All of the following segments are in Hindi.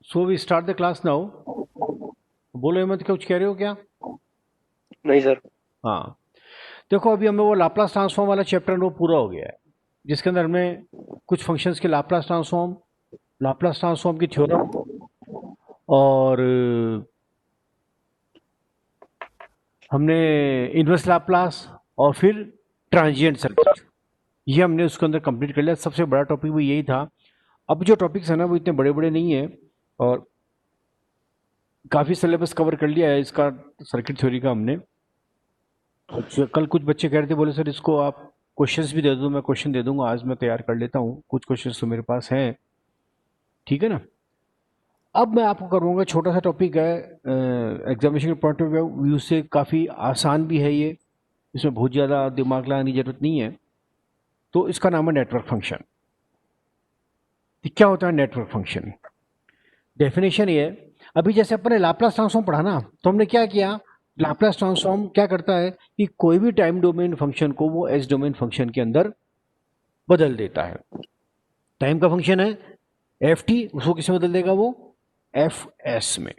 So we start the class now. बोलो हेमंत, कुछ कह रहे हो क्या? नहीं सर। हाँ, देखो अभी हमें वो लाप्लास ट्रांसफॉर्म वाला चैप्टर वो पूरा हो गया है, जिसके अंदर हमें कुछ फंक्शंस के लाप्लास ट्रांसफॉर्म की थ्योरम और हमने इनवर्स लाप्लास और फिर ट्रांजिएंट सर्किट, ये हमने उसके अंदर कंप्लीट कर लिया। सबसे बड़ा टॉपिक भी यही था। अब जो टॉपिक्स है ना वो इतने बड़े बड़े नहीं है और काफ़ी सिलेबस कवर कर लिया है इसका, सर्किट थ्योरी का हमने। कल कुछ बच्चे कह रहे थे, बोले सर इसको आप क्वेश्चंस भी दे दो। मैं क्वेश्चन दे दूंगा, आज मैं तैयार कर लेता हूँ, कुछ क्वेश्चंस तो मेरे पास हैं। ठीक है ना? अब मैं आपको करूँगा, छोटा सा टॉपिक है, एग्जामिनेशन के पॉइंट ऑफ व्यू से काफ़ी आसान भी है ये, इसमें बहुत ज़्यादा दिमाग लगाने की जरूरत नहीं है। तो इसका नाम है नेटवर्क फंक्शन। क्या होता है नेटवर्क फंक्शन? डेफिनेशन ये है, अभी जैसे अपने लाप्लास ट्रांसफॉर्म पढ़ा ना, तो हमने क्या किया, लाप्लास ट्रांसफॉर्म क्या करता है कि कोई भी टाइम डोमेन फंक्शन को वो एस डोमेन फंक्शन के अंदर बदल देता है। टाइम का फंक्शन है एफ टी, उसको किसमें बदल देगा? वो एफ एस में।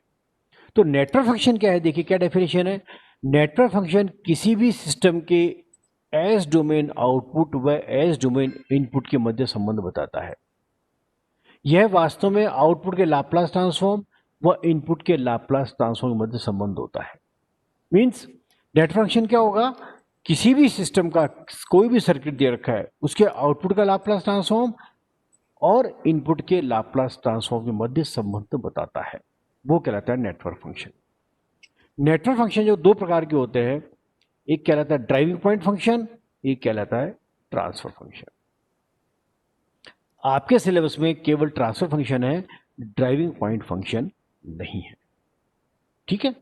तो नेटवर्क फंक्शन क्या है? देखिए क्या डेफिनेशन है। नेटवर्क फंक्शन किसी भी सिस्टम के एस डोमेन आउटपुट व एस डोमेन इनपुट के मध्य संबंध बताता है। यह वास्तव में आउटपुट के लाप्लास ट्रांसफॉर्म व इनपुट के लाप्लास ट्रांसफॉर्म के मध्य संबंध होता है। मीन्स नेटवर्क फंक्शन क्या होगा, किसी भी सिस्टम का कोई भी सर्किट दे रखा है, उसके आउटपुट का लाप्लास ट्रांसफॉर्म और इनपुट के लाप्लास ट्रांसफॉर्म के मध्य संबंध बताता है, वो कहलाता है नेटवर्क फंक्शन। नेटवर्क फंक्शन जो दो प्रकार के होते हैं, एक कहलाता है ड्राइविंग पॉइंट फंक्शन, एक कहलाता है ट्रांसफर फंक्शन। आपके सिलेबस में केवल ट्रांसफर फंक्शन है, ड्राइविंग पॉइंट फंक्शन नहीं है। ठीक है,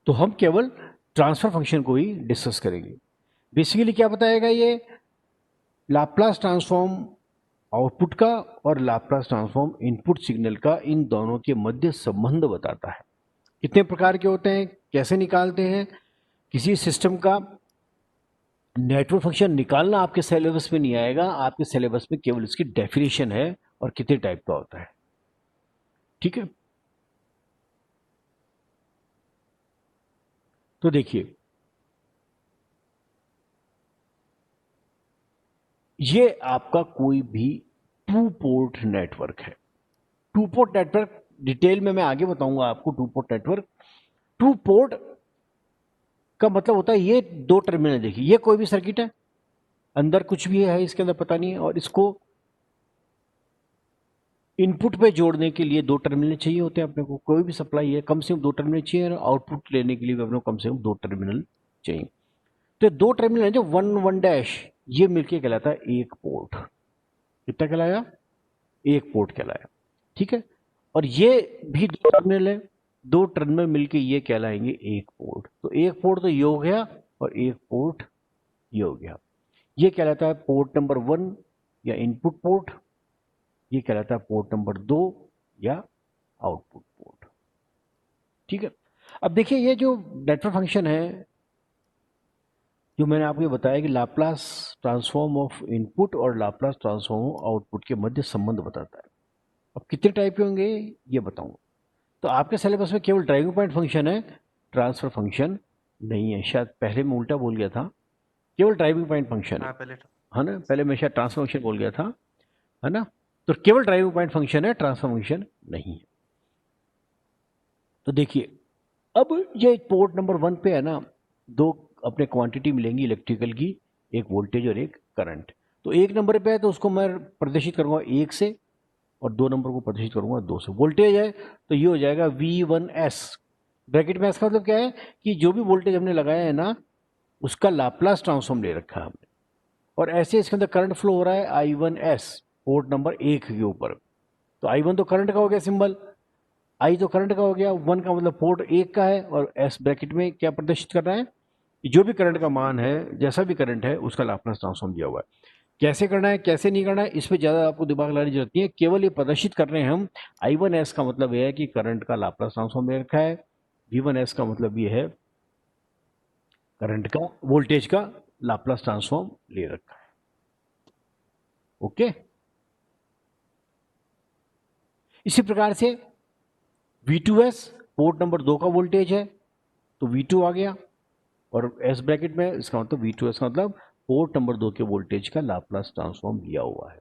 तो हम केवल ट्रांसफर फंक्शन को ही डिस्कस करेंगे। बेसिकली क्या बताएगा ये, लाप्लास ट्रांसफॉर्म आउटपुट का और लाप्लास ट्रांसफॉर्म इनपुट सिग्नल का, इन दोनों के मध्य संबंध बताता है। कितने प्रकार के होते हैं, कैसे निकालते हैं, किसी सिस्टम का नेटवर्क फंक्शन निकालना आपके सिलेबस में नहीं आएगा, आपके सिलेबस में केवल इसकी डेफिनेशन है और कितने टाइप का होता है। ठीक है, तो देखिए ये आपका कोई भी टू पोर्ट नेटवर्क है। टू पोर्ट नेटवर्क डिटेल में मैं आगे बताऊंगा आपको। Two port network, two port का मतलब होता है ये दो टर्मिनल। देखिए ये कोई भी सर्किट है, अंदर कुछ भी है इसके अंदर पता नहीं है, और इसको इनपुट पे जोड़ने के लिए दो टर्मिनल चाहिए होते हैं अपने को। कोई भी सप्लाई है कम से कम दो टर्मिनल चाहिए, और आउटपुट लेने के लिए भी अपने को कम से कम दो टर्मिनल चाहिए। तो दो टर्मिनल है जो वन वन डैश, ये मिलके कहलाता है एक पोर्ट। कितना कहलाया? एक पोर्ट कहलाया। ठीक है, और ये भी दो टर्मिनल है, दो टर्मिनल मिलके ये कहलाएंगे एक पोर्ट। तो एक पोर्ट तो ये हो गया और एक पोर्ट ये हो गया। ये कहलाता है पोर्ट नंबर वन या इनपुट पोर्ट, ये कहलाता है पोर्ट नंबर दो या आउटपुट पोर्ट। ठीक है, अब देखिए ये जो नेटवर्क फंक्शन है, जो मैंने आपको बताया कि लाप्लास ट्रांसफॉर्म ऑफ इनपुट और लाप्लास ट्रांसफॉर्म ऑफ आउटपुट के मध्य संबंध बताता है। अब कितने टाइप के होंगे ये बताऊंगा। तो आपके सिलेबस में केवल ड्राइविंग पॉइंट फंक्शन है, ट्रांसफर फंक्शन नहीं है। शायद पहले मैं उल्टा बोल गया था, केवल ड्राइविंग पॉइंट फंक्शन हाँ पहले है ना? पहले मैं शायद ट्रांसफर फंक्शन बोल गया था, है ना? तो केवल ड्राइविंग पॉइंट फंक्शन है, ट्रांसफर फंक्शन नहीं है। तो देखिए अब ये पोर्ट नंबर वन पे है ना, दो अपने क्वांटिटी मिलेंगी इलेक्ट्रिकल की, एक वोल्टेज और एक करंट। तो एक नंबर पे है तो उसको मैं प्रदर्शित करूंगा एक से, और दो नंबर को प्रदर्शित करूंगा दो से। वोल्टेज है तो ये हो जाएगा V1S। ब्रैकेट में इसका मतलब क्या है कि जो भी वोल्टेज हमने लगाया है ना, उसका लाप्लास ट्रांसफॉर्म ले रखा है हमने। और ऐसे इसके अंदर करंट फ्लो हो रहा है I1S पोर्ट नंबर एक के ऊपर। तो I1 तो करंट का हो गया सिंबल, आई तो करंट का हो गया, वन का मतलब पोर्ट एक का है, और एस ब्रैकेट में क्या प्रदर्शित कर रहा है कि जो भी करंट का मान है, जैसा भी करंट है, उसका लाप्लास ट्रांसफॉर्म दिया हुआ है। कैसे करना है कैसे नहीं करना है इस पर ज़्यादा आपको दिमाग लगाने की जरूरत नहीं है, केवल ये प्रदर्शित कर रहे हैं हम। आई वन एस का मतलब यह है कि करंट का लाप्लास ट्रांसफॉर्म दे रखा है, वी वन एस का मतलब ये है करंट का, वोल्टेज का लाप्लास ट्रांसफॉर्म ले रखा है। ओके, इसी प्रकार से V2S पोर्ट नंबर 2 का वोल्टेज है तो V2 आ गया, और S ब्रैकेट में इसका मतलब V2S का मतलब पोर्ट नंबर 2 के वोल्टेज का लाप्लास ट्रांसफॉर्म लिया हुआ है।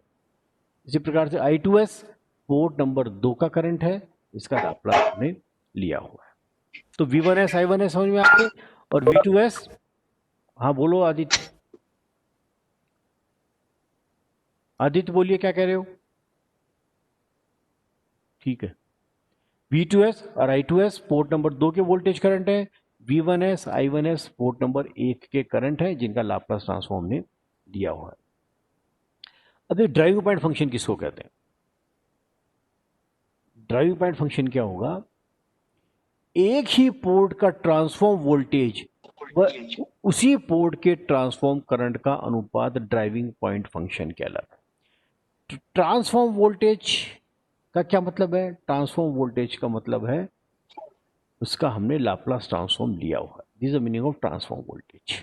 इसी प्रकार से I2S पोर्ट नंबर 2 का करंट है, इसका लाप्लास हमने लिया हुआ है। तो V1S I1S समझ में आ गए, और V2S, हाँ बोलो आदित्य, आदित्य बोलिए क्या कह रहे हो। ठीक है, V2S और I2S पोर्ट नंबर 2 के वोल्टेज करंट है, V1S I1S पोर्ट नंबर 1 के करंट है जिनका लाप्लास ट्रांसफॉर्म हमने दिया हुआ है। अब ये ड्राइविंग पॉइंट फंक्शन किसको कहते हैं? ड्राइविंग पॉइंट फंक्शन क्या होगा, एक ही पोर्ट का ट्रांसफॉर्म वोल्टेज व उसी पोर्ट के ट्रांसफॉर्म करंट का अनुपात ड्राइविंग पॉइंट फंक्शन कहलाता है। ट्रांसफॉर्म वोल्टेज का क्या मतलब है? ट्रांसफॉर्म वोल्टेज का मतलब है उसका हमने लाप्लास ट्रांसफॉर्म लिया हुआ है। This is the meaning of transform voltage.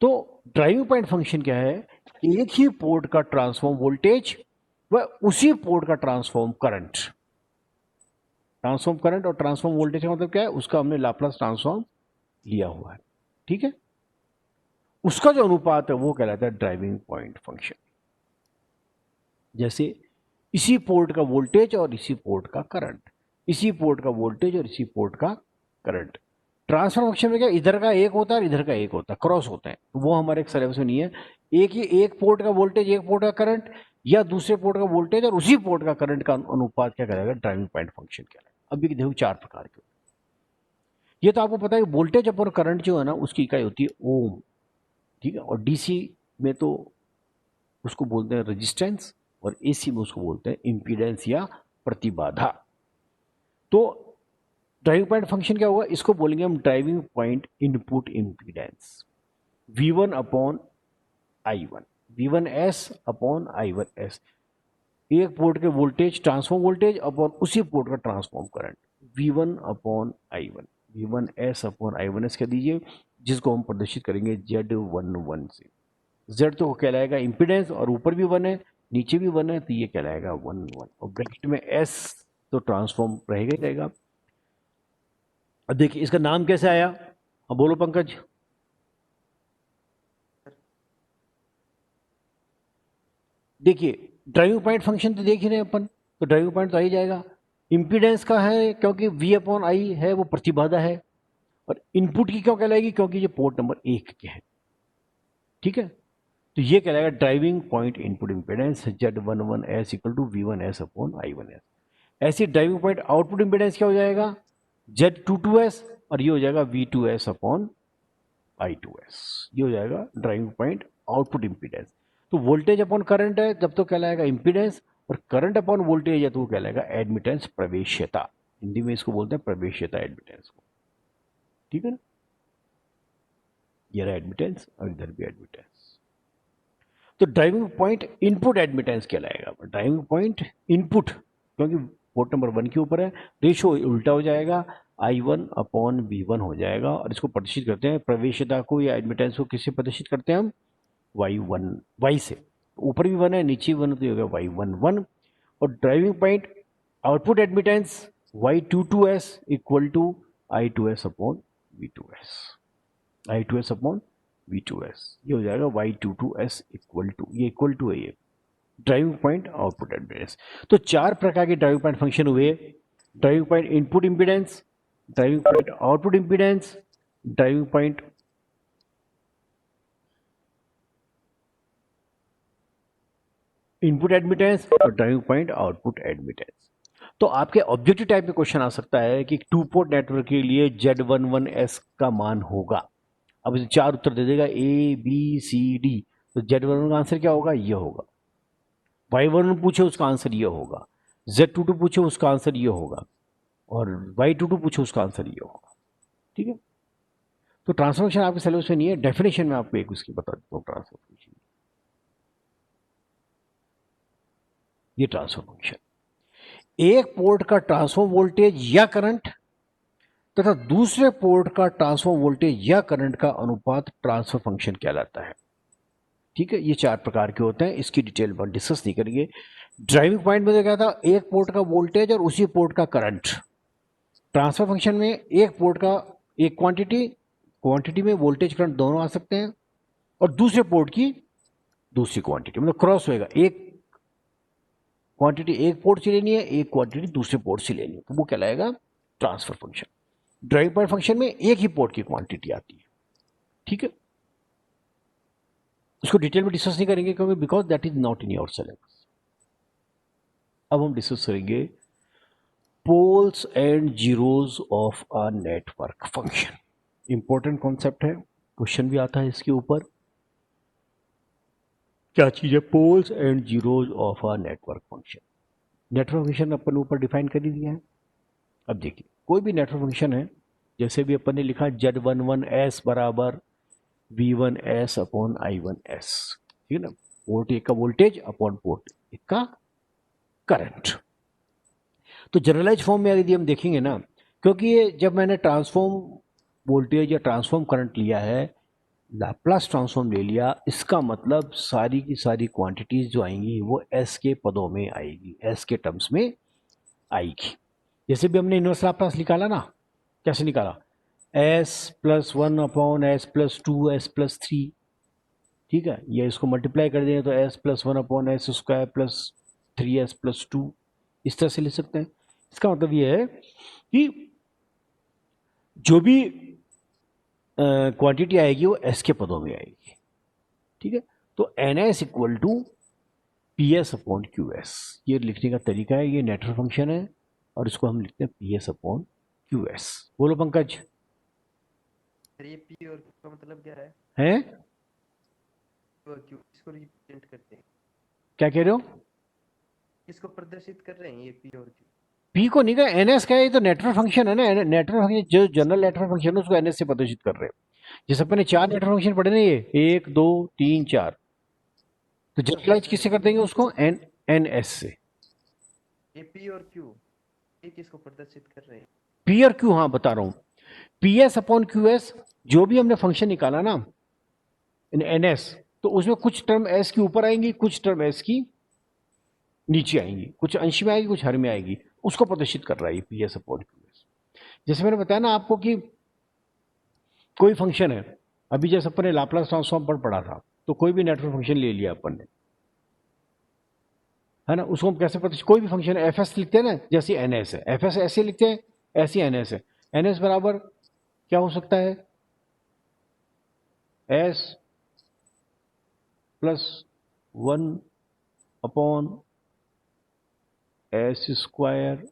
तो ड्राइविंग पॉइंट फंक्शन क्या है? एक ही पोर्ट का ट्रांसफॉर्म वोल्टेज व उसी पोर्ट का ट्रांसफॉर्म करंट। ट्रांसफॉर्म करंट और ट्रांसफॉर्म वोल्टेज का मतलब क्या है? उसका हमने लाप्लास ट्रांसफॉर्म लिया हुआ है। ठीक है, उसका जो अनुपात है वो कहलाता है ड्राइविंग पॉइंट फंक्शन। जैसे इसी पोर्ट का वोल्टेज और इसी पोर्ट का करंट, इसी पोर्ट का वोल्टेज और इसी पोर्ट का करंट। ट्रांसफर फंक्शन में क्या, इधर का एक होता है और इधर का एक होता है, क्रॉस होते हैं, वो हमारे एक सिलेबस में नहीं है। एक पोर्ट का वोल्टेज, एक पोर्ट का करंट, या दूसरे पोर्ट का वोल्टेज और उसी पोर्ट का करंट का अनुपात क्या कहलाएगा? ड्राइविंग पॉइंट फंक्शन कहलाएगा। अभी देखो 4 प्रकार के। ये तो आपको पता है वोल्टेज अपॉन करंट जो है ना उसकी इकाई होती है ओम। ठीक है, और डीसी में तो उसको बोलते हैं रेजिस्टेंस, और एसी में उसको बोलते हैं इम्पीडेंस या प्रतिबाधा। तो ड्राइविंग पॉइंट फंक्शन क्या होगा? इसको बोलेंगे हम driving point input impedance, V1 upon I1, V1S upon I1S। एक पोर्ट के वोल्टेज, ट्रांसफॉर्म वोल्टेज अपॉन उसी पोर्ट का transform current, V1 upon I1, V1S upon I1S कह दीजिए, जिसको हम प्रदर्शित करेंगे Z11 से। Z तो कहलाएगा इम्पीडेंस, और ऊपर भी 1 है नीचे भी 1 है, तो ये कहलाएगा 1 1, और ब्रैकेट में S तो ट्रांसफॉर्म रहेगा ही रहेगा। अब देखिए इसका नाम कैसे आया, अब बोलो पंकज। देखिए ड्राइविंग पॉइंट फंक्शन तो देख ही रहे हैं अपन, तो ड्राइविंग पॉइंट तो आ ही जाएगा। इम्पीडेंस का है क्योंकि V अपॉन I है, वो प्रतिबाधा है, और इनपुट की क्यों कहलाएगी? क्योंकि ये पोर्ट नंबर 1 के है। ठीक है, तो ये कहलाएगा driving point input impedance Z11S equal to V1S upon I1S। ऐसी ड्राइविंग पॉइंट आउटपुट इम्पीडेंस क्या हो जाएगा? Z22S, और ये हो जाएगा V2S अपॉन I2S। ये हो जाएगा ड्राइविंग पॉइंट आउटपुट इम्पीडेंस। तो वोल्टेज अपॉन करंट है जब तो कहलाएगा इम्पीडेंस, और करंट अपॉन वोल्टेज है तो वो कहलाएगा एडमिटेंस, प्रवेश्यता। हिंदी में इसको बोलते हैं प्रवेश्यता, एडमिटेंस को। ठीक है ना, ये रहा एडमिटेंस और इधर भी एडमिटेंस। तो ड्राइविंग पॉइंट इनपुट एडमिटेंस कहलाएगा। ड्राइविंग पॉइंट इनपुट, क्योंकि पोर्ट नंबर 1 के ऊपर है, रेशो उल्टा हो जाएगा, I1 अपॉन V1 हो जाएगा, और इसको प्रदर्शित करते हैं प्रवेश्यता को या एडमिटेंस को किससे प्रदर्शित करते हैं हम? Y1, Y से। ऊपर भी 1 है नीचे भी 1 तो होगा Y11, और driving point output admittance Y22S equal to I2S upon V2S, I2S upon V2S। ये हो जाएगा Y22S इक्वल टू, ये इक्वल टू है ये ड्राइविंग पॉइंट आउटपुट एडमिटेंस। तो 4 प्रकार के ड्राइविंग पॉइंट फंक्शन हुए, driving point input impedance, driving point output impedance, driving point input admittance, और ड्राइविंग पॉइंट आउटपुट एडमिटेंस। तो आपके ऑब्जेक्टिव टाइप में क्वेश्चन आ सकता है कि 2 पोर्ट नेटवर्क के लिए Z11S का मान होगा। अब इसे 4 उत्तर दे देगा ABCD, तो Z11 का आंसर क्या होगा? ये होगा। Y11 पूछे उसका आंसर ये होगा, Z22 पूछे उसका आंसर ये होगा, और Y22 पूछे उसका आंसर ये होगा। ठीक है, तो ट्रांसफॉर्मेशन आपके सिलेबस में नहीं है, डेफिनेशन में आपको एक उसकी बता देता हूँ ट्रांसफॉर्मेशन। ये ट्रांसफर फंक्शन, एक पोर्ट का ट्रांसफर वोल्टेज या करंट तथा दूसरे पोर्ट का ट्रांसफर वोल्टेज या करंट का अनुपात ट्रांसफर फंक्शन कहलाता है। ठीक है, ये 4 प्रकार के होते हैं, इसकी डिटेल में डिस्कस नहीं करेंगे। ड्राइविंग पॉइंट में तो क्या था, एक पोर्ट का वोल्टेज और उसी पोर्ट का करंट। ट्रांसफर फंक्शन में एक पोर्ट का एक क्वांटिटी में वोल्टेज करंट दोनों आ सकते हैं, और दूसरे पोर्ट की दूसरी क्वांटिटी, मतलब क्रॉस होएगा, एक क्वांटिटी एक पोर्ट से लेनी है, एक क्वांटिटी दूसरे पोर्ट से लेनी है, तो वो कहलाएगा transfer function. Driving point function में एक ही पोर्ट की क्वांटिटी आती है। ठीक है, उसको डिटेल में डिस्कस नहीं करेंगे क्योंकि because that is not in your syllabus. अब हम डिस्कस करेंगे poles and zeros of a network function. Important concept है, क्वेश्चन भी आता है इसके ऊपर। क्या चीज है poles and zeros of a network function? Network function अपन ऊपर डिफाइन कर ही दिया है। अब देखिए, कोई भी नेटवर्क फंक्शन है, जैसे भी अपन ने लिखा Z11S बराबर V1S अपॉन I1S, ठीक है ना, पोर्ट एक का वोल्टेज अपॉन पोर्ट एक का करंट। तो जनरलाइज फॉर्म में यदि हम देखेंगे ना, क्योंकि ये जब मैंने ट्रांसफॉर्म वोल्टेज या ट्रांसफॉर्म करंट लिया है, लाप्लास ट्रांसफॉर्म ले लिया, इसका मतलब सारी की सारी क्वांटिटीज जो आएंगी वो एस के पदों में आएगी, एस के टर्म्स में आएगी। जैसे भी हमने इनवर्स लाप्लास निकाला ना, कैसे निकाला, S plus 1 upon S plus 2 S plus 3, ठीक है, ये इसको मल्टीप्लाई कर देंगे तो S plus 1 upon S square plus 3s plus 2, इस तरह से लिख सकते हैं। इसका मतलब ये है कि जो भी क्वांटिटी आएगी वो एस के पदों में आएगी। ठीक है, तो N S equal to P S upon Q S, ये लिखने का तरीका है, ये नेटवर्क फंक्शन है और इसको हम लिखते हैं P S upon Q S. बोलो पंकज। सर ये पी और क्यू का मतलब क्या है? हैं, P और क्यू इसको रिप्रेजेंट करते हैं, क्या कह रहे हो? किसको प्रदर्शित कर रहे हैं ये पी और क्यू? पी को नहीं कहा, एन एस का है, ये तो नेटवर्क फंक्शन है ना, नेटवर्क फंक्शन जो जनरल नेटवर्क फंक्शन है उसको एन एस से प्रदर्शित कर रहे हैं। जैसे अपने 4 नेटवर्क फंक्शन पढ़े ना, ये 1 2 3 4, तो जनरलाइज किससे कर देंगे उसको, एन एस से। ये पी और क्यू ये किसको प्रदर्शित कर रहे हैं? पी और क्यू, हाँ बता रहा हूं, P S upon Q S, जो भी हमने फंक्शन निकाला ना एन एस, तो उसमें कुछ टर्म एस के ऊपर आएंगी, कुछ टर्म एस की नीचे आएंगी, कुछ अंश में आएगी कुछ हर में आएगी, उसको प्रदर्शित कर रहा है P S upon Q S. जैसे मैंने बताया ना आपको कि कोई फंक्शन है, अभी जैसे अपन ने लाप्लास ट्रांसफॉर्म पर पढ़ा था, तो कोई भी नेटवर्क फंक्शन ले लिया अपन ने, है ना, उसको हम कैसे प्रदर्शित, कोई भी फंक्शन एफ एस लिखते हैं ना, जैसे एन एस है, एफ एस ऐसे लिखते हैं, ऐसे एन एस है। एन एस बराबर क्या हो सकता है, S plus 1 upon S square,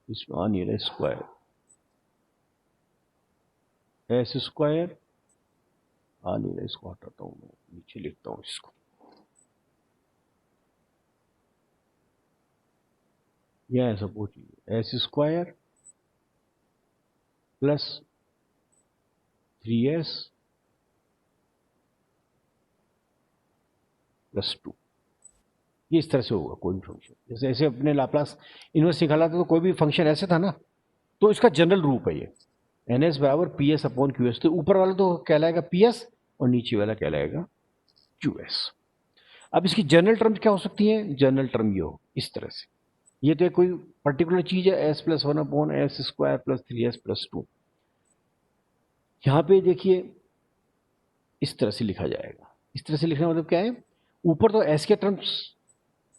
इसमें आ नहीं रहा स्क्वायर, एस स्क्वायर आ नहीं रहा, इसको हटाता हूं मैं, नीचे लिखता हूं इसको, यह ऐसा पूछिए, S square plus 3s plus 2, ये इस तरह से होगा कोई भी फंक्शन। जैसे ऐसे अपने लाप्लास इनवर्स निकाला था तो कोई भी फंक्शन ऐसे था ना, तो इसका जनरल रूप है ये एन एस बराबर P S upon Q S. तो ऊपर वाला तो कहलाएगा पी एस और नीचे वाला कहलाएगा क्यू एस। अब इसकी जनरल टर्म क्या हो सकती है, जनरल टर्म ये हो इस तरह से, ये तो कोई पर्टिकुलर चीज है, S plus 1 upon S square plus 3s plus 2, यहां पे देखिए इस तरह से लिखा जाएगा। इस तरह से लिखने का मतलब क्या है, ऊपर तो एस के टर्म्स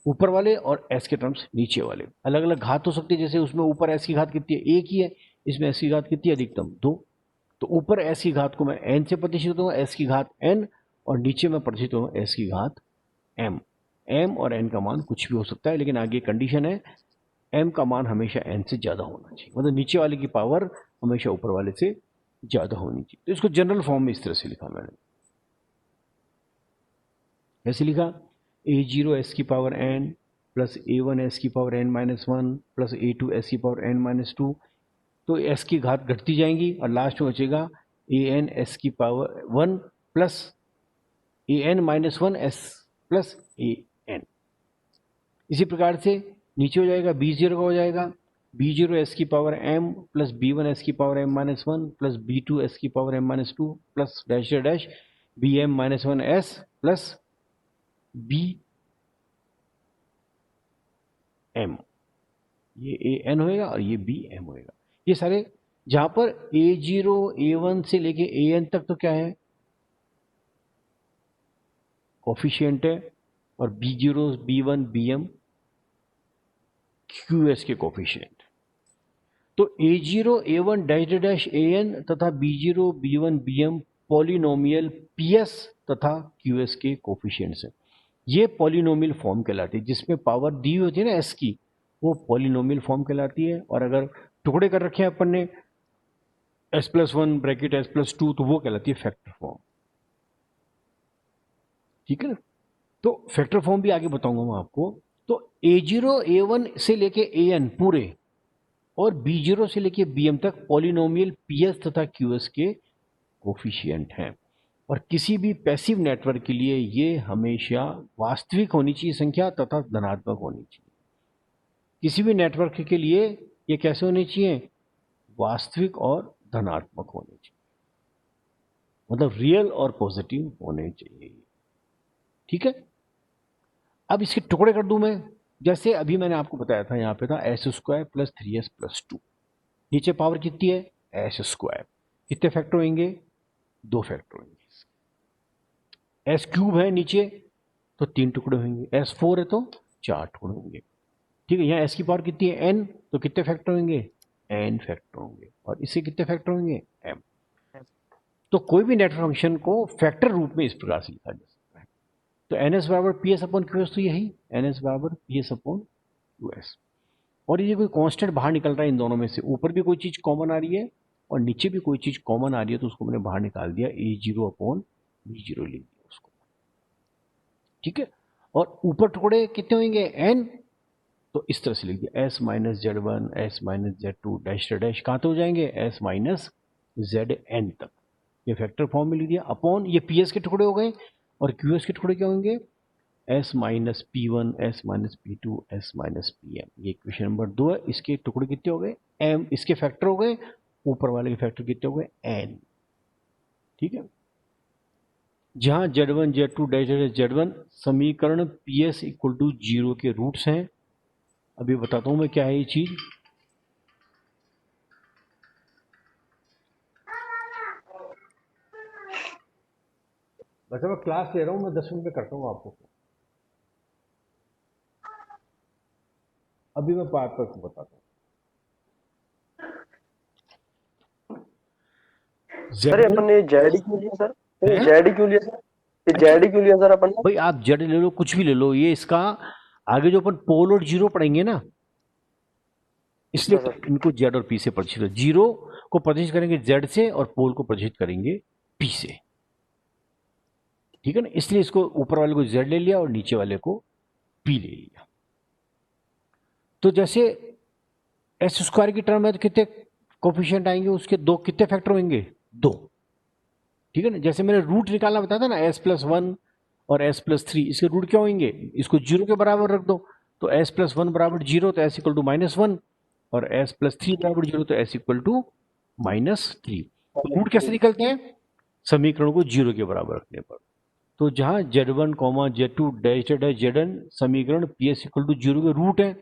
ऊपर वाले और एस के टर्म्स नीचे वाले, अलग अलग घात हो सकती है। जैसे उसमें ऊपर एस की घात कितनी है, एक ही है, इसमें एस की घात कितनी है, अधिकतम 2, तो ऊपर एस की घात को मैं एन से प्रतिशत दूंगा, एस की घात एन, और नीचे मैं प्रतिशत दूंगा एस की घात एम। एम और एन का मान कुछ भी हो सकता है, लेकिन आगे कंडीशन है एम का मान हमेशा एन से ज़्यादा होना चाहिए, मतलब नीचे वाले की पावर हमेशा ऊपर वाले से ज़्यादा होनी चाहिए। तो इसको जनरल फॉर्म में इस तरह से लिखा मैंने, ऐसे लिखा a0 एस की power n plus a1 s की power n minus 1 plus a2 s की पावर n माइनस 2, तो एस की घात घटती जाएंगी और लास्ट में बचेगा an एस की power 1 plus an minus 1 S plus an। इसी प्रकार से नीचे हो जाएगा b0 का हो जाएगा b0 एस की power m plus b1 s की power m minus one plus b2 s की power m minus two plus dash dash bm minus one s plus bm, ये an होएगा और ये bm होएगा। ये सारे जहां पर a0 a1 से लेके an तक तो क्या है, कोफिशिएंट है, और b0 b1 bm qs के कोफिशिएंट। तो a0 a1 dash dash an तथा b0 b1 bm polynomial ps तथा qs के कोफिशिएंट्स हैं। ये पॉलिनोमियल फॉर्म कहलाती है, जिसमें पावर दी होती है ना s की, वो पॉलिनोमियल फॉर्म कहलाती है। और अगर टुकड़े कर रखे हैं अपन ने s+1 ब्रैकेट s+2, तो वो कहलाती है फैक्टर फॉर्म। ठीक है ना। तो फैक्टर फॉर्म भी आगे बताऊंगा मैं आपको। तो a0 a1 से लेके an पूरे और b0 से लेके bm तक पॉलिनोमियल ps तथा qs के कोफिशिएंट हैं। और किसी भी पैसिव नेटवर्क के लिए ये हमेशा वास्तविक होनी चाहिए संख्या तथा धनात्मक होनी चाहिए। किसी भी नेटवर्क के लिए ये कैसे होनी चाहिए, वास्तविक और धनात्मक होने चाहिए, मतलब रियल और पॉजिटिव होने चाहिए। ठीक है। अब इसके टुकड़े कर दूं मैं, जैसे अभी मैंने आपको बताया था, यहां पे था s² प्लस 3s प्लस 2, नीचे पावर कितनी है s², कितने फैक्टर होंगे, 2 फैक्टर होंगे। s³ है नीचे तो 3 टुकड़े होंगे, s4 है तो 4 टुकड़े होंगे। ठीक है। यहाँ s की पावर कितनी है n, तो कितने फैक्टर होंगे, n फैक्टर होंगे, और इससे कितने फैक्टर होंगे, m। तो कोई भी नेटवर्क फंक्शन को फैक्टर रूप में इस प्रकार से लिखा जा सकता है। तो ns बराबर ps अपॉन qs, तो यही ns बराबर ps अपॉन qs। और ये कोई कांस्टेंट बाहर निकल रहा है इन दोनों में से, ऊपर भी कोई चीज कॉमन आ रही है और नीचे भी कोई चीज कॉमन आ रही है, तो उसको मैंने बाहर निकाल दिया, a0 अपॉन b0 लिख दिया उसको। ठीक है। और ऊपर टुकड़े कितने होंगे, n, तो इस तरह से लिख दिया s minus z1 s minus z2 dash dash, कहाँ तक हो जाएंगे, s माइनस zn तक। ये फैक्टर फॉर्म में लिख दिया, अपॉन ये ps के टुकड़े हो गए, और qs के टुकड़े क्या होंगे, s minus p1 s minus p2 s minus pm। ये इक्वेशन नंबर 2 है। इसके टुकड़े कितने हो गए, m, इसके फैक्टर हो गए, ऊपर वाले के फैक्टर कितने हो गए, n। ठीक है। जहां z1 z2 dash dash z1 समीकरण ps इक्वल टू 0 के रूट्स हैं। अभी बताता हूं मैं क्या है ये चीज। वैसे मैं क्लास ले रहा हूं, मैं 10 मिनट में करता हूं आपको। अभी मैं पार्ट पर बताता हूं। सर अपन ने जेड क्यों लिया सर, जेड क्यों लिया सर, ये जेड क्यों लिया सर अपन ने? भाई आप जेड ले लो, कुछ भी ले लो, ये इसका आगे जो अपन पोल और जीरो पढ़ेंगे ना, इसलिए इनको जेड और पी से परिचित है। जीरो को परिचित करेंगे जेड से और पोल को परिचित करेंगे पी से। ठीक है ना। इसलिए इसको ऊपर वाले को जेड ले लिया और नीचे वाले को पी ले लिया। तो जैसे s² की टर्म है तो कितने कोफिशिएंट आएंगे, उसके 2 कितने फैक्टर होंगे, 2। ठीक है ना। जैसे मैंने रूट निकालना बताया था ना, s+1 और s+3, इसके रूट क्या होंगे, इसको 0 के बराबर रख दो, तो s+1 बराबर 0, तो s इक्वल टू -1, और s+3 बराबर 0, तो s इक्वल टू -3। रूट कैसे निकलते हैं, समीकरण को 0 के बराबर रखने पर। तो जहां z1, z2 dash dash zn समीकरण ps इक्वल टू 0 के रूट है,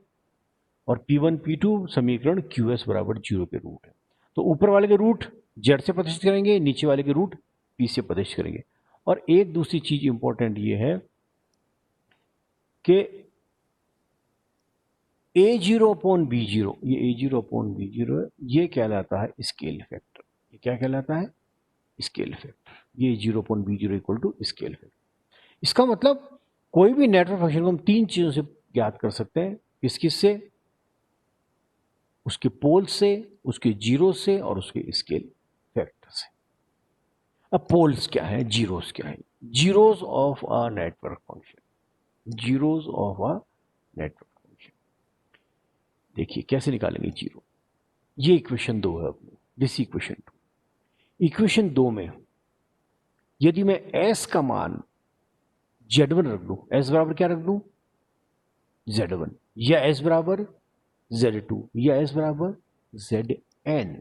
और p1 p2 समीकरण qs बराबर 0 के रूट है। तो ऊपर वाले के रूट z से प्रतिष्ठित करेंगे, नीचे वाले के रूट p से प्रतिष्ठित करेंगे। और एक दूसरी चीज इंपॉर्टेंट ये है कि a0 अपॉन b0, ये a0 अपॉन b0 है, ये कहलाता है स्केल फैक्टर। ये क्या कहलाता है, स्केल फैक्टर। ये 0 upon b0 equal to scale factor. इसका मतलब कोई भी नेटवर्क फंक्शन को हम 3 चीजों से ज्ञात कर सकते हैं, किस से, उसके पोल से, उसके जीरो से, और उसके स्केल फैक्टर से। अब पोल्स क्या है, जीरोस क्या है, zeros of a network function, zeros of a network function. देखिए कैसे निकालेंगे जीरो। ये इक्वेशन 2 है अपनी, दिस इक्वेशन 2। इक्वेशन 2 में यदि मैं s का मान z1 रख दूं, s बराबर क्या रख दूं, z1, या s बराबर Z2 या S बराबर Zn।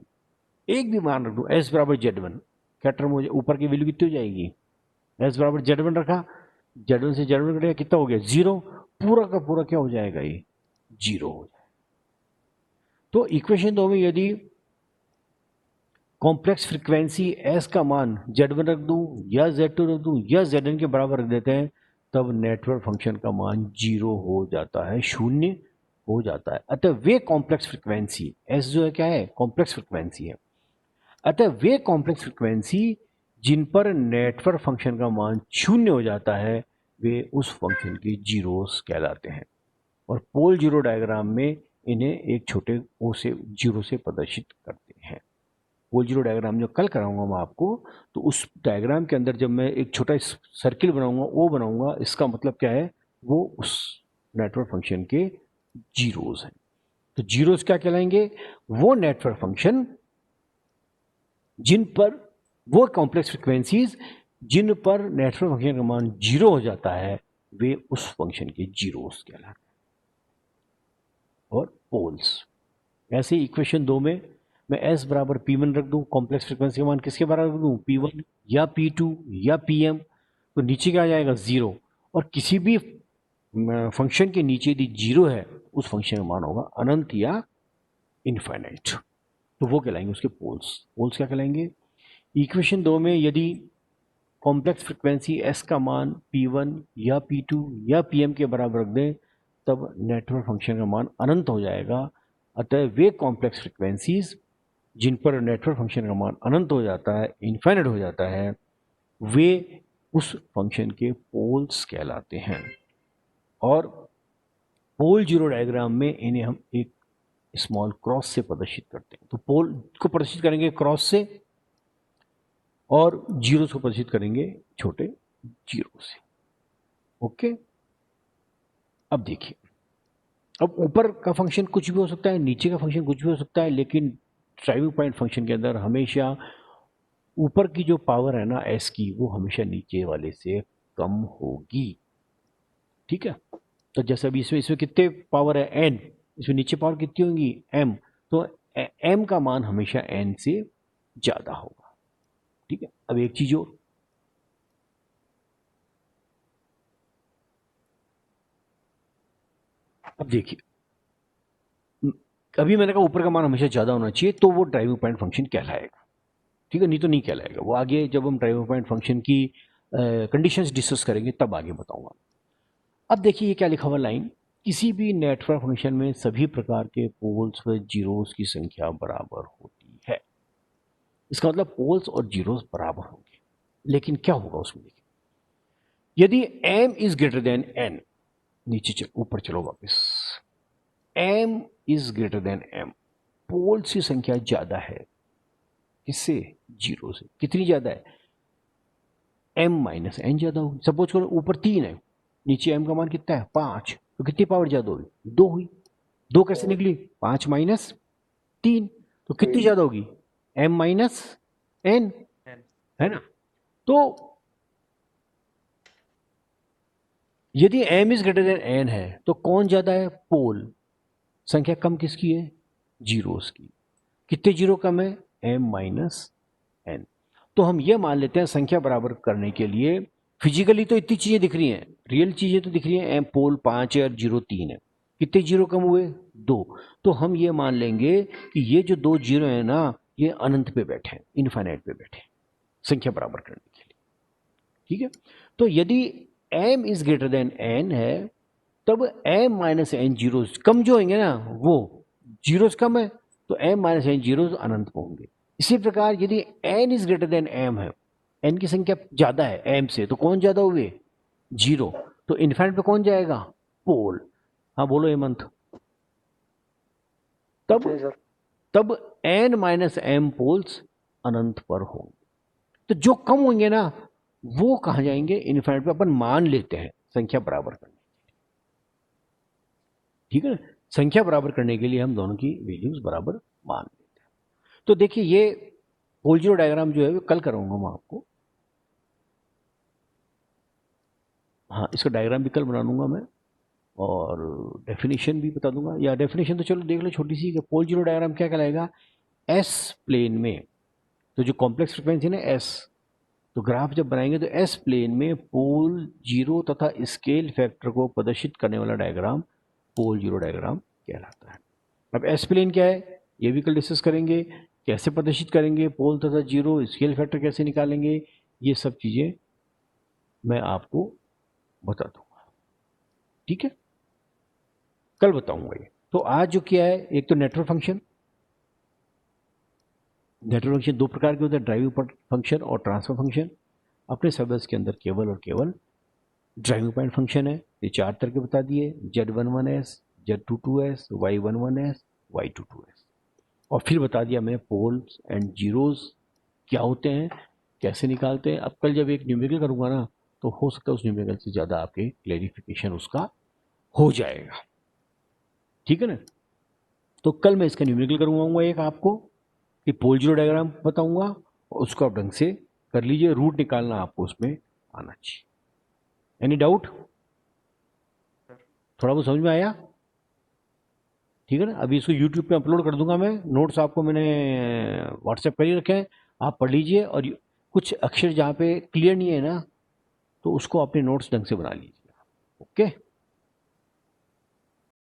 एक भी मान रख दो, S बराबर Z1, क्या टर्म हो जाए, ऊपर की वैल्यू कितनी हो जाएगी, S बराबर Z1 रखा, Z1 से Z1 कटेगा, कितना हो गया 0, पूरा का पूरा क्या हो जाएगा, ये 0 हो जाएगा। तो इक्वेशन 2 में यदि कॉम्प्लेक्स फ्रीक्वेंसी S का मान Z1 रख दूं या Z2 रख दूं या Zn के बराबर रख देते हैं, तब नेटवर्क फंक्शन का मान 0 हो जाता है, शून्य हो जाता है। अतः वे कॉम्प्लेक्स फ्रीक्वेंसी, S जो है क्या है, कॉम्प्लेक्स फ्रीक्वेंसी है, अतः वे कॉम्प्लेक्स फ्रीक्वेंसी जिन पर नेटवर्क फंक्शन का मान शून्य हो जाता है, वे उस फंक्शन के जीरोस कहलाते हैं। और पोल जीरो डायग्राम में इन्हें एक छोटे ओ से जीरो से प्रदर्शित करते हैं। पोल जीरो डायग्राम जो कल कराऊंगा मैं आपको, तो उस डायग्राम के अंदर जब मैं एक छोटा सर्किल बनाऊंगा, ओ बनाऊंगा, इसका मतलब क्या है, वो उस नेटवर्क फंक्शन के जीरोस हैं। तो जीरोस क्या कहलाएंगे, वो नेटवर्क फंक्शन जिन पर, वो कॉम्प्लेक्स फ्रीक्वेंसीज जिन पर नेटवर्क फंक्शन का मान 0 हो जाता है, वे उस फंक्शन के जीरोस कहलाते हैं। और पोल्स, ऐसे इक्वेशन 2 में मैं S बराबर P1 रख दूं, कॉम्प्लेक्स फ्रीक्वेंसी का मान किसके बराबर रख दूं, P1 या P2 या Pm, तो नीचे क्या आ जाएगा 0, और किसी भी फंक्शन के नीचे यदि 0 है, उस फंक्शन का मान होगा अनंत या इनफाइनाइट, तो वो कहलाएंगे उसके पोल्स। पोल्स क्या कहलाएंगे, इक्वेशन 2 में यदि कॉम्प्लेक्स फ्रीक्वेंसी S का मान P1 या P2 या Pm के बराबर रख दें, तब नेटवर्क फंक्शन का मान अनंत हो जाएगा। अतः वे कॉम्प्लेक्स फ्रीक्वेंसीज जिन पर नेटवर्क फंक्शन का मान अनंत हो जाता है, इनफाइनाइट हो जाता है, वे उस फंक्शन के पोल्स कहलाते हैं। और पोल जीरो डायग्राम में इन्हें हम एक स्मॉल क्रॉस से प्रदर्शित करते हैं। तो पोल को प्रदर्शित करेंगे क्रॉस से, और जीरो को प्रदर्शित करेंगे छोटे जीरो से। ओके, अब देखिए, अब ऊपर का फंक्शन कुछ भी हो सकता है, नीचे का फंक्शन कुछ भी हो सकता है, लेकिन ड्राइविंग पॉइंट फंक्शन के अंदर हमेशा ऊपर की जो पावर है ना S की, वो हमेशा नीचे वाले से कम होगी। ठीक है, तो जैसे अभी इसमें इसमें कितने पावर है n, इसमें नीचे पावर कितनी होगी m, तो m का मान हमेशा n से ज़्यादा होगा। ठीक है, अब एक चीज़ और, अब देखिए, अभी मैंने कहा ऊपर का मान हमेशा ज़्यादा होना चाहिए, तो वो ड्राइविंग पॉइंट फंक्शन कहलाएगा। ठीक है, नहीं तो नहीं कहलाएगा। वो आगे जब हम ड्राइविंग पॉइंट फंक्शन की कंडीशंस डिस्कस करेंगे तब आगे बताऊंगा। अब देखिए ये क्या लिखा हुआ लाइन, किसी भी नेटवर्क फंक्शन में सभी प्रकार के पोल्स व जीरोस की संख्या बराबर होती है। इसका मतलब पोल्स और जीरोस बराबर होंगे, लेकिन क्या होगा उसमें, देखिए, यदि m is greater than n, नीचे चलो, ऊपर चलो वापस, m is greater than m, poles की संख्या ज्यादा है किससे, जीरो से। कितनी ज्यादा है, m माइनस n ज्यादा होगी। सपोज करो ऊपर 3 है, नीचे m का मान कितना है 5, तो कितनी पावर ज्यादा होगी, 2 हुई। 2 कैसे निकली, 5 माइनस 3, तो कितनी ज्यादा होगी, m माइनस n, है ना। तो यदि m is greater than n है, तो कौन ज्यादा है, पोल, संख्या कम किसकी है, जीरोस की। कितने जीरो कम है, m माइनस n। तो हम ये मान लेते हैं संख्या बराबर करने के लिए, फिजिकली तो इतनी चीजें दिख रही हैं, रियल चीजें तो दिख रही हैं, m पोल 5 है और जीरो 3 है, कितने जीरो कम हुए, 2। तो हम ये मान लेंगे कि ये जो 2 जीरो है ना, ये अनंत पे बैठे हैं, इनफाइनाइट पे बैठे हैं संख्या बराबर करने के लिए। ठीक है, तो यदि m is greater than n है, तब m माइनस एन जीरोस कम जो होंगे ना, वो जीरोस कम है, तो m माइनस एन जीरोस अनंत पे होंगे। इसी प्रकार यदि n is greater than m है, n की संख्या ज्यादा है m से, तो कौन ज्यादा हुए, जीरो, तो इनफाइनाइट पे कौन जाएगा, पोल। हाँ बोलो हेमंत। तब जी सर। तब n माइनस एम पोल्स अनंत पर होंगे। तो जो कम होंगे ना, वो कहाँ जाएंगे, इनफाइनाइट पे अपन मान लेते हैं संख्या बराबर करने। ठीक है ना, संख्या बराबर करने के लिए हम दोनों की वैल्यूज बराबर मान लेते हैं। तो देखिए ये पोल जीरो डायग्राम जो है वो कल कराऊंगा मैं आपको। हाँ, इसका डायग्राम भी कल बना लूंगा मैं, और डेफिनेशन भी बता दूंगा, या डेफिनेशन तो चलो देख लो छोटी सी, कि पोल जीरो डायग्राम क्या कहलाएगा, एस प्लेन में, तो जो कॉम्प्लेक्स फ्रिक्वेंसी ना एस, तो ग्राफ जब बनाएंगे तो एस प्लेन में पोल जीरो तथा स्केल फैक्टर को प्रदर्शित करने वाला डायग्राम पोल जीरो डायग्राम कहलाता है। अब एस प्लेन क्या है ये भी कल डिस्कस करेंगे, कैसे प्रदर्शित करेंगे पोल तथा जीरो, स्केल फैक्टर कैसे निकालेंगे, ये सब चीज़ें मैं आपको बता दूंगा, ठीक है, कल बताऊंगा ये। तो आज जो किया है, एक तो नेटवर्क फंक्शन, नेटवर्क फंक्शन दो प्रकार के होते हैं, ड्राइविंग फंक्शन और ट्रांसफर फंक्शन। अपने सिलेबस के अंदर केवल और केवल ड्राइविंग पॉइंट फंक्शन है, ये चार तरह के बता दिए, Z11S, Z22S, Y11S, Y22S, और फिर बता दिया मैं पोल्स एंड जीरोस क्या होते हैं, कैसे निकालते हैं। अब कल जब एक न्यूमेरिकल करूँगा ना, तो हो सकता है उस न्यूमेरिकल से ज़्यादा आपके क्लेरिफिकेशन उसका हो जाएगा, ठीक है ना। तो कल मैं इसका न्यूमेरिकल करवाऊंगा एक आपको, कि पोल जीरो डायग्राम बताऊंगा, और उसको आप ढंग से कर लीजिए, रूट निकालना आपको उसमें आना चाहिए। एनी डाउट, थोड़ा बहुत समझ में आया, ठीक है ना। अभी इसको यूट्यूब पे अपलोड कर दूंगा मैं, नोट्स आपको मैंने व्हाट्सएप कर ही रखे हैं, आप पढ़ लीजिए, और कुछ अक्षर जहाँ पे क्लियर नहीं है ना, तो उसको अपने नोट्स ढंग से बना लीजिए, ओके।